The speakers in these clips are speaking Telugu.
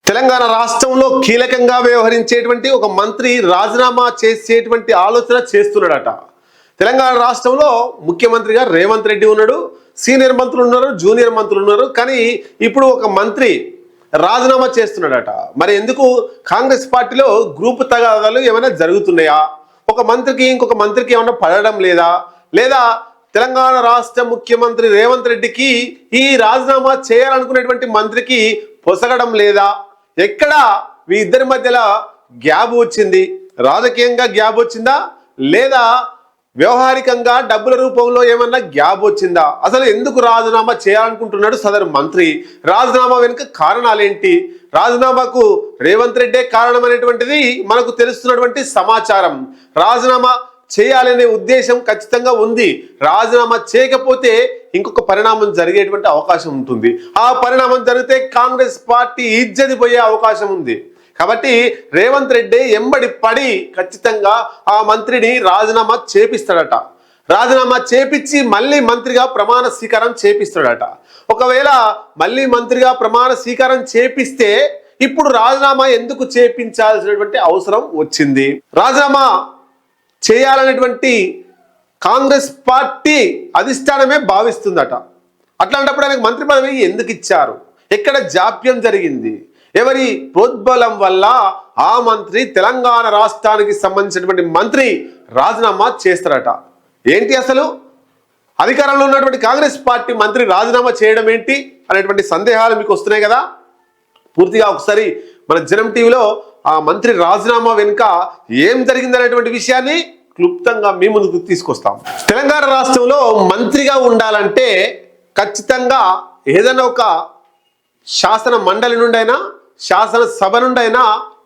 తెలంగాణ రాష్ట్రంలో కీలకంగా వ్యవహరించేటువంటి ఒక మంత్రి రాజీనామా చేసేటువంటి ఆలోచన చేస్తున్నాడట. తెలంగాణ రాష్ట్రంలో ముఖ్యమంత్రిగా రేవంత్ రెడ్డి ఉన్నాడు, సీనియర్ మంత్రులు ఉన్నారు, జూనియర్ మంత్రులు ఉన్నారు. కానీ ఇప్పుడు ఒక మంత్రి రాజీనామా చేస్తున్నాడట. మరి ఎందుకు? కాంగ్రెస్ పార్టీలో గ్రూప్ తగాదాలు ఏమైనా జరుగుతున్నాయా? ఒక మంత్రికి ఇంకొక మంత్రికి ఏమైనా పడడం లేదా? లేదా తెలంగాణ రాష్ట్ర ముఖ్యమంత్రి రేవంత్ రెడ్డికి ఈ రాజీనామా చేయాలనుకునేటువంటి మంత్రికి పొసగడం లేదా? ఎక్కడ మీ ఇద్దరి మధ్యలో గ్యాప్ వచ్చింది? రాజకీయంగా గ్యాప్ వచ్చిందా, లేదా వ్యవహారికంగా డబ్బుల రూపంలో ఏమన్నా గ్యాప్ వచ్చిందా? అసలు ఎందుకు రాజీనామా చేయాలనుకుంటున్నాడు సదరు మంత్రి? రాజీనామా వెనుక కారణాలేంటి? రాజీనామాకు రేవంత్ రెడ్డే కారణమైనటువంటిది మనకు తెలుస్తున్నటువంటి సమాచారం. రాజీనామా చేయాలనే ఉద్దేశం ఖచ్చితంగా ఉంది. రాజీనామా చేయకపోతే ఇంకొక పరిణామం జరిగేటువంటి అవకాశం ఉంటుంది. ఆ పరిణామం జరిగితే కాంగ్రెస్ పార్టీ ఇజ్జతి పోయే అవకాశం ఉంది. కాబట్టి రేవంత్ రెడ్డి ఎంబడి పడి ఖచ్చితంగా ఆ మంత్రిని రాజీనామా చేపిస్తాడట. రాజీనామా చేపించి మళ్ళీ మంత్రిగా ప్రమాణ స్వీకారం చేపిస్తాడట. ఒకవేళ మళ్ళీ మంత్రిగా ప్రమాణ స్వీకారం చేపిస్తే ఇప్పుడు రాజీనామా ఎందుకు చేపించాల్సినటువంటి అవసరం వచ్చింది? రాజీనామా చేయాలనేటువంటి కాంగ్రెస్ పార్టీ అధిష్టానమే భావిస్తుందట. అట్లాంటప్పుడు ఆయనకు మంత్రి పదవి ఎందుకు ఇచ్చారు? ఎక్కడ జాప్యం జరిగింది? ఎవరి ప్రోద్బలం వల్ల ఆ మంత్రి తెలంగాణ రాష్ట్రానికి సంబంధించినటువంటి మంత్రి రాజీనామా చేస్తారట? ఏంటి అసలు? అధికారంలో ఉన్నటువంటి కాంగ్రెస్ పార్టీ మంత్రి రాజీనామా చేయడం ఏంటి అనేటువంటి సందేహాలు మీకు వస్తున్నాయి కదా. పూర్తిగా ఒకసారి మన జనం టీవీలో ఆ మంత్రి రాజీనామా వెనుక ఏం జరిగిందనేటువంటి విషయాన్ని క్లుప్తంగా మీ ముందుకు తీసుకొస్తాం. తెలంగాణ రాష్ట్రంలో మంత్రిగా ఉండాలంటే ఖచ్చితంగా ఏదైనా ఒక శాసన మండలి నుండైనా శాసనసభ నుండైనా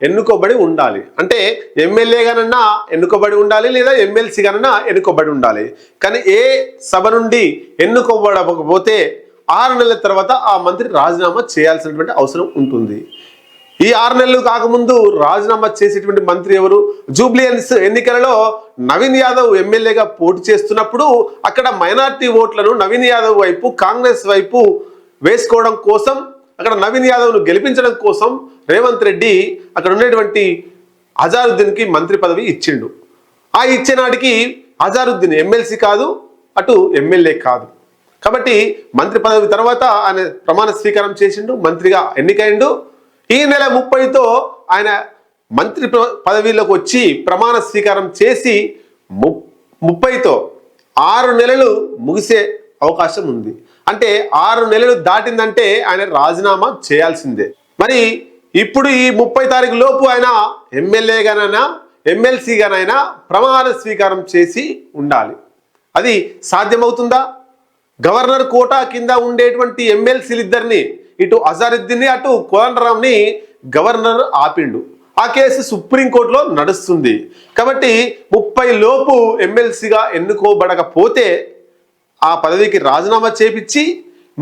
ఎన్నుకోబడి ఉండాలి. అంటే ఎమ్మెల్యేగానన్నా ఎన్నుకోబడి ఉండాలి, లేదా ఎమ్మెల్సీగానన్నా ఎన్నుకోబడి ఉండాలి. కానీ ఏ సభ నుండి ఎన్నుకోబడకపోతే 6 నెలల తర్వాత ఆ మంత్రి రాజీనామా చేయాల్సినటువంటి అవసరం ఉంటుంది. ఈ 6 నెలలు కాకముందు రాజీనామా చేసేటువంటి మంత్రి ఎవరు? జూబ్లీహిల్స్ ఎన్నికలలో నవీన్ యాదవ్ ఎమ్మెల్యేగా పోటీ చేస్తున్నప్పుడు అక్కడ మైనార్టీ ఓట్లను నవీన్ యాదవ్ వైపు, కాంగ్రెస్ వైపు వేసుకోవడం కోసం, అక్కడ నవీన్ యాదవ్ను గెలిపించడం కోసం రేవంత్ రెడ్డి అక్కడ ఉన్నటువంటి అజారుద్దీన్కి మంత్రి పదవి ఇచ్చిండు. ఆ ఇచ్చే నాటికి అజారుద్దీన్ ఎమ్మెల్సీ కాదు, అటు ఎమ్మెల్యే కాదు. కాబట్టి మంత్రి పదవి తర్వాత ఆయన ప్రమాణ స్వీకారం చేసిండు, మంత్రిగా ఎన్నికైండు. ఈ నెల 30తో ఆయన మంత్రి పదవిలోకి వచ్చి ప్రమాణ స్వీకారం చేసి 30తో 6 నెలలు ముగిసే అవకాశం ఉంది. అంటే 6 నెలలు దాటిందంటే ఆయన రాజీనామా చేయాల్సిందే. మరి ఇప్పుడు ఈ 30 తారీఖు లోపు ఆయన ఎమ్మెల్యేగానైనా ఎమ్మెల్సీగానైనా ప్రమాణ స్వీకారం చేసి ఉండాలి. అది సాధ్యమవుతుందా? గవర్నర్ కోటా కింద ఉండేటువంటి ఎమ్మెల్సీలు ఇద్దరిని, ఇటు అజారుద్దీన్ని అటు కోదండరాంని గవర్నర్ ఆపిండు. ఆ కేసు సుప్రీంకోర్టులో నడుస్తుంది. కాబట్టి 30 లోపు ఎమ్మెల్సీగా ఎన్నుకోబడకపోతే ఆ పదవికి రాజీనామా చేపించి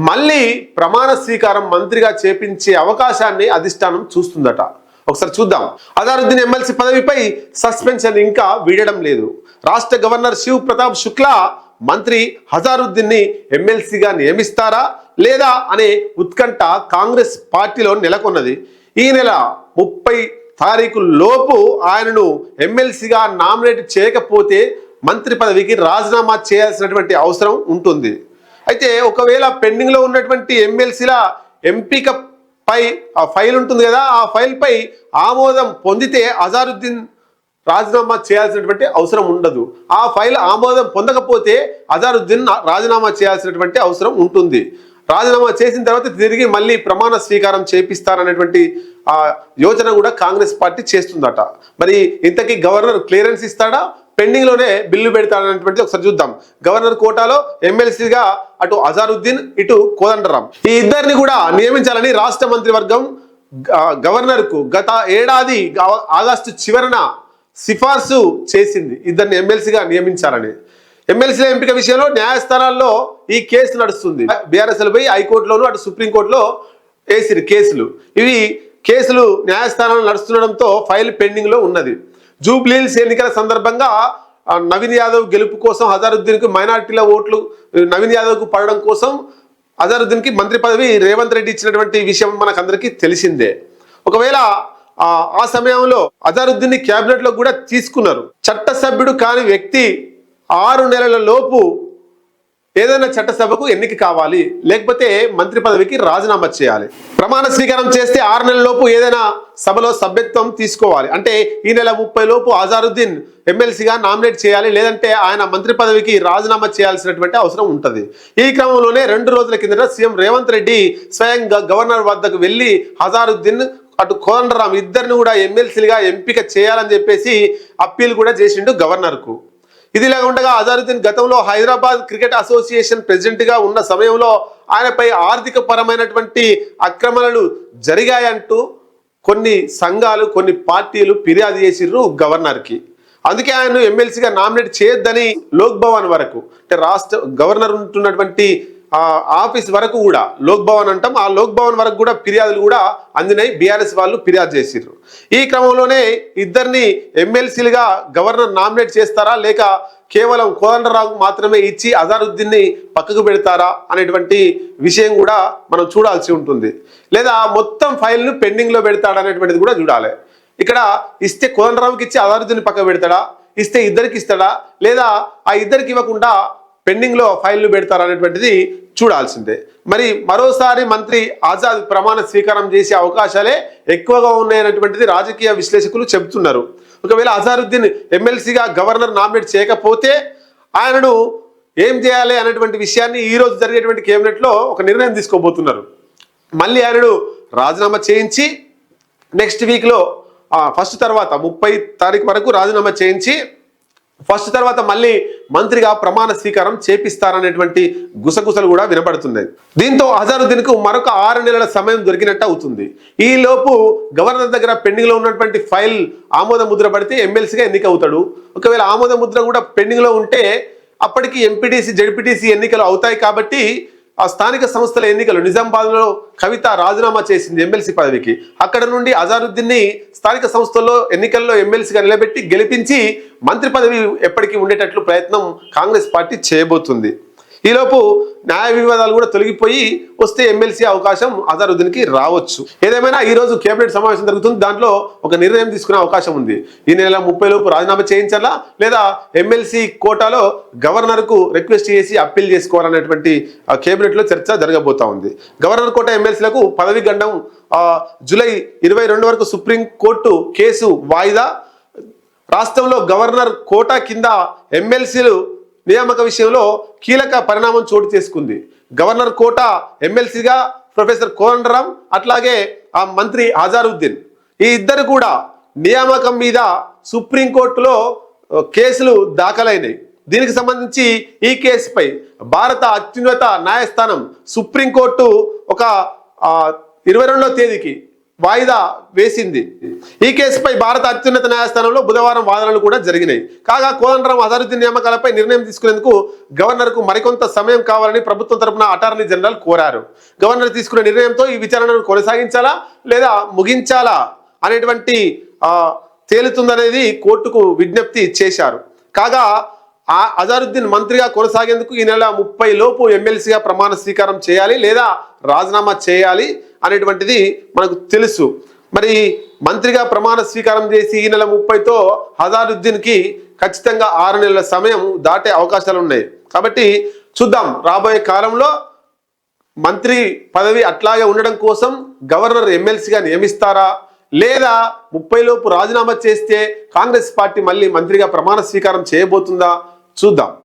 మళ్ళీ ప్రమాణ స్వీకారం మంత్రిగా చేపించే అవకాశాన్ని అధిష్టానం చూస్తుందట. ఒకసారి చూద్దాం. అజారుద్దీన్ ఎమ్మెల్సీ పదవిపై సస్పెన్షన్ ఇంకా వీడడం లేదు. రాష్ట్ర గవర్నర్ శివ్ ప్రతాప్ శుక్లా మంత్రి అజారుద్దీన్ని ఎమ్మెల్సీగా నియమిస్తారా లేదా అనే ఉత్కంఠ కాంగ్రెస్ పార్టీలో నెలకొన్నది. ఈ నెల 30 తారీఖు లోపు ఆయనను ఎమ్మెల్సీగా నామినేట్ చేయకపోతే మంత్రి పదవికి రాజీనామా చేయాల్సినటువంటి అవసరం ఉంటుంది. అయితే ఒకవేళ పెండింగ్లో ఉన్నటువంటి ఎమ్మెల్సీల ఎంపికపై ఆ ఫైల్ ఉంటుంది కదా, ఆ ఫైల్పై ఆమోదం పొందితే అజారుద్దీన్ రాజీనామా చేయాల్సినటువంటి అవసరం ఉండదు. ఆ ఫైల్ ఆమోదం పొందకపోతే అజారుద్దీన్ రాజీనామా చేయాల్సినటువంటి అవసరం ఉంటుంది. రాజీనామా చేసిన తర్వాత తిరిగి మళ్ళీ ప్రమాణ స్వీకారం చేపిస్తారనేటువంటి ఆ యోచన కూడా కాంగ్రెస్ పార్టీ చేస్తుందట. మరి ఇంతకీ గవర్నర్ క్లియరెన్స్ ఇస్తాడా, పెండింగ్లోనే బిల్లు పెడతాడనేటువంటి ఒకసారి చూద్దాం. గవర్నర్ కోటాలో ఎమ్మెల్సీగా అటు అజారుద్దీన్, ఇటు కోదండరాం, ఈ ఇద్దరిని కూడా నియమించాలని రాష్ట్ర మంత్రివర్గం గవర్నర్కు గత ఏడాది ఆగస్టు చివరన సిఫార్సు చేసింది. ఇద్దరిని ఎమ్మెల్సీగా నియమించాలని. ఎమ్మెల్సీల ఎంపిక విషయంలో న్యాయస్థానాల్లో ఈ కేసు నడుస్తుంది. బీఆర్ఎస్ఎల్ పోయి హైకోర్టులోను అటు సుప్రీంకోర్టులో వేసిరు కేసులు. ఇవి కేసులు న్యాయస్థానాలు నడుస్తుండడంతో ఫైల్ పెండింగ్లో ఉన్నది. జూబ్లీహిల్స్ ఎన్నికల సందర్భంగా నవీన్ యాదవ్ గెలుపు కోసం అజారుద్దీన్కి మైనార్టీల ఓట్లు నవీన్ యాదవ్కు పడడం కోసం అజారుద్దీన్కి మంత్రి పదవి రేవంత్ రెడ్డి ఇచ్చినటువంటి విషయం మనకందరికీ తెలిసిందే. ఒకవేళ ఆ సమయంలో అజారుద్దీన్ క్యాబినెట్ లో కూడా తీసుకున్నారు. చట్టసభ్యుడు కాని వ్యక్తి 6 నెలల లోపు ఏదైనా చట్టసభకు ఎన్నిక కావాలి, లేకపోతే మంత్రి పదవికి రాజీనామా చేయాలి. ప్రమాణ స్వీకారం చేస్తే 6 నెలల లోపు ఏదైనా సభలో సభ్యత్వం తీసుకోవాలి. అంటే ఈ నెల 30 లోపు అజారుద్దీన్ ఎమ్మెల్సీగా నామినేట్ చేయాలి, లేదంటే ఆయన మంత్రి పదవికి రాజీనామా చేయాల్సినటువంటి అవసరం ఉంటుంది. ఈ క్రమంలోనే 2 రోజుల కిందట సీఎం రేవంత్ రెడ్డి స్వయంగా గవర్నర్ వద్దకు వెళ్ళి అజారుద్దీన్ అటు కోదండరాం ఇద్దరిని కూడా ఎమ్మెల్సీలుగా ఎంపిక చేయాలని చెప్పేసి అప్పీల్ కూడా చేసిండు గవర్నర్కు. ఇదిలా ఉండగా అజారుద్దీన్ గతంలో హైదరాబాద్ క్రికెట్ అసోసియేషన్ ప్రెసిడెంట్గా ఉన్న సమయంలో ఆయనపై ఆర్థిక పరమైనటువంటి అక్రమాలు జరిగాయంటూ కొన్ని సంఘాలు, కొన్ని పార్టీలు ఫిర్యాదు చేసిర్రు గవర్నర్కి. అందుకే ఆయన ఎమ్మెల్సీగా నామినేట్ చేయొద్దని లోక్ భవన్ వరకు, అంటే రాష్ట్ర గవర్నర్ ఉంటున్నటువంటి ఆఫీస్ వరకు కూడా, లోక్ భవన్ అంటాం, ఆ లోక్ భవన్ వరకు కూడా ఫిర్యాదులు కూడా అందినాయి. బీఆర్ఎస్ వాళ్ళు ఫిర్యాదు చేసిర్రు. ఈ క్రమంలోనే ఇద్దరిని ఎమ్మెల్సీలుగా గవర్నర్ నామినేట్ చేస్తారా, లేక కేవలం కోదండరావు మాత్రమే ఇచ్చి అజారుద్దీన్ని పక్కకు పెడతారా అనేటువంటి విషయం కూడా మనం చూడాల్సి ఉంటుంది. లేదా మొత్తం ఫైల్ను పెండింగ్లో పెడతాడా అనేటువంటిది కూడా చూడాలి. ఇక్కడ ఇస్తే కోదండరావుకి ఇచ్చి అజారుద్దీన్ని పక్కకు పెడతాడా, ఇస్తే ఇద్దరికి ఇస్తాడా, లేదా ఆ ఇద్దరికి ఇవ్వకుండా పెండింగ్లో ఫైళ్లు పెడతారనేటువంటిది చూడాల్సిందే. మరి మరోసారి మంత్రి ఆజాద్ ప్రమాణ స్వీకారం చేసే అవకాశాలే ఎక్కువగా ఉన్నాయనేటువంటిది రాజకీయ విశ్లేషకులు చెబుతున్నారు. ఒకవేళ అజారుద్దీన్ ఎమ్మెల్సీగా గవర్నర్ నామినేట్ చేయకపోతే ఆయనను ఏం చేయాలి అనేటువంటి విషయాన్ని ఈ రోజు జరిగేటువంటి కేబినెట్లో ఒక నిర్ణయం తీసుకోబోతున్నారు. మళ్ళీ ఆయనను రాజీనామా చేయించి నెక్స్ట్ వీక్లో ఫస్ట్ తర్వాత 30 తారీఖు వరకు రాజీనామా చేయించి ఫస్ట్ తర్వాత మళ్ళీ మంత్రిగా ప్రమాణ స్వీకారం చేపిస్తారనేటువంటి గుసగుసలు కూడా వినపడుతున్నాయి. దీంతో అజారుద్దీన్కు మరొక 6 నెలల సమయం దొరికినట్టు అవుతుంది. ఈ లోపు గవర్నర్ దగ్గర పెండింగ్లో ఉన్నటువంటి ఫైల్ ఆమోద ముద్ర పడితే ఎమ్మెల్సీగా ఎన్నికవుతాడు. ఒకవేళ ఆమోద ముద్ర కూడా పెండింగ్లో ఉంటే అప్పటికి ఎంపీటీసీ, జెడ్పీటీసీ ఎన్నికలు అవుతాయి. కాబట్టి ఆ స్థానిక సంస్థల ఎన్నికలు నిజామాబాద్లో కవిత రాజీనామా చేసింది ఎమ్మెల్సీ పదవికి. అక్కడ నుండి అజారుద్దీన్ని స్థానిక సంస్థల్లో ఎన్నికల్లో ఎమ్మెల్సీగా నిలబెట్టి గెలిపించి మంత్రి పదవి ఎప్పటికీ ఉండేటట్లు ప్రయత్నం కాంగ్రెస్ పార్టీ చేయబోతుంది. ఈలోపు న్యాయ వివాదాలు కూడా తొలగిపోయి వస్తే ఎమ్మెల్సీ అవకాశం అజారుద్దీన్కి రావచ్చు. ఏదేమైనా ఈరోజు కేబినెట్ సమావేశం జరుగుతుంది. దాంట్లో ఒక నిర్ణయం తీసుకునే అవకాశం ఉంది. ఈ నెల 30 లోపు రాజీనామా చేయించాలా, లేదా ఎమ్మెల్సీ కోటాలో గవర్నర్కు రిక్వెస్ట్ చేసి అప్పీల్ చేసుకోవాలనేటువంటి కేబినెట్లో చర్చ జరగబోతా ఉంది. గవర్నర్ కోటా ఎమ్మెల్సీలకు పదవి గండం జూలై 22 వరకు సుప్రీంకోర్టు కేసు వాయిదా. రాష్ట్రంలో గవర్నర్ కోటా కింద ఎమ్మెల్సీలు నియామక విషయంలో కీలక పరిణామం చోటు చేసుకుంది. గవర్నర్ కోటా ఎమ్మెల్సీగా ప్రొఫెసర్ కోదండరాం, అట్లాగే ఆ మంత్రి అజారుద్దీన్, ఈ ఇద్దరు కూడా నియామకం మీద సుప్రీంకోర్టులో కేసులు దాఖలైనాయి. దీనికి సంబంధించి ఈ కేసుపై భారత అత్యున్నత న్యాయస్థానం సుప్రీంకోర్టు ఒక 22వ తేదీకి వాయిదా వేసింది. ఈ కేసుపై భారత అత్యున్నత న్యాయస్థానంలో బుధవారం వాదనలు కూడా జరిగినాయి. కాగా కోదండరాం, అజారుద్దీన్ నియామకాలపై నిర్ణయం తీసుకునేందుకు గవర్నర్కు మరికొంత సమయం కావాలని ప్రభుత్వం తరపున అటార్నీ జనరల్ కోరారు. గవర్నర్ తీసుకునే నిర్ణయంతో ఈ విచారణను కొనసాగించాలా లేదా ముగించాలా అనేటువంటి తేలుతుందనేది కోర్టుకు విజ్ఞప్తి చేశారు. కాగా అజారుద్దీన్ మంత్రిగా కొనసాగేందుకు ఈ నెల 30 లోపు ఎమ్మెల్సీగా ప్రమాణ స్వీకారం చేయాలి, లేదా రాజీనామా చేయాలి అనేటువంటిది మనకు తెలుసు. మరి మంత్రిగా ప్రమాణ స్వీకారం చేసి ఈ నెల 30తో అజారుద్దీన్కి ఖచ్చితంగా 6 నెలల సమయం దాటే అవకాశాలు ఉన్నాయి. కాబట్టి చూద్దాం, రాబోయే కాలంలో మంత్రి పదవి అట్లాగే ఉండడం కోసం గవర్నర్ ఎమ్మెల్సీగా నియమిస్తారా, లేదా 30 లోపు రాజీనామా చేస్తే కాంగ్రెస్ పార్టీ మళ్ళీ మంత్రిగా ప్రమాణ స్వీకారం చేయబోతుందా చూద్దాం.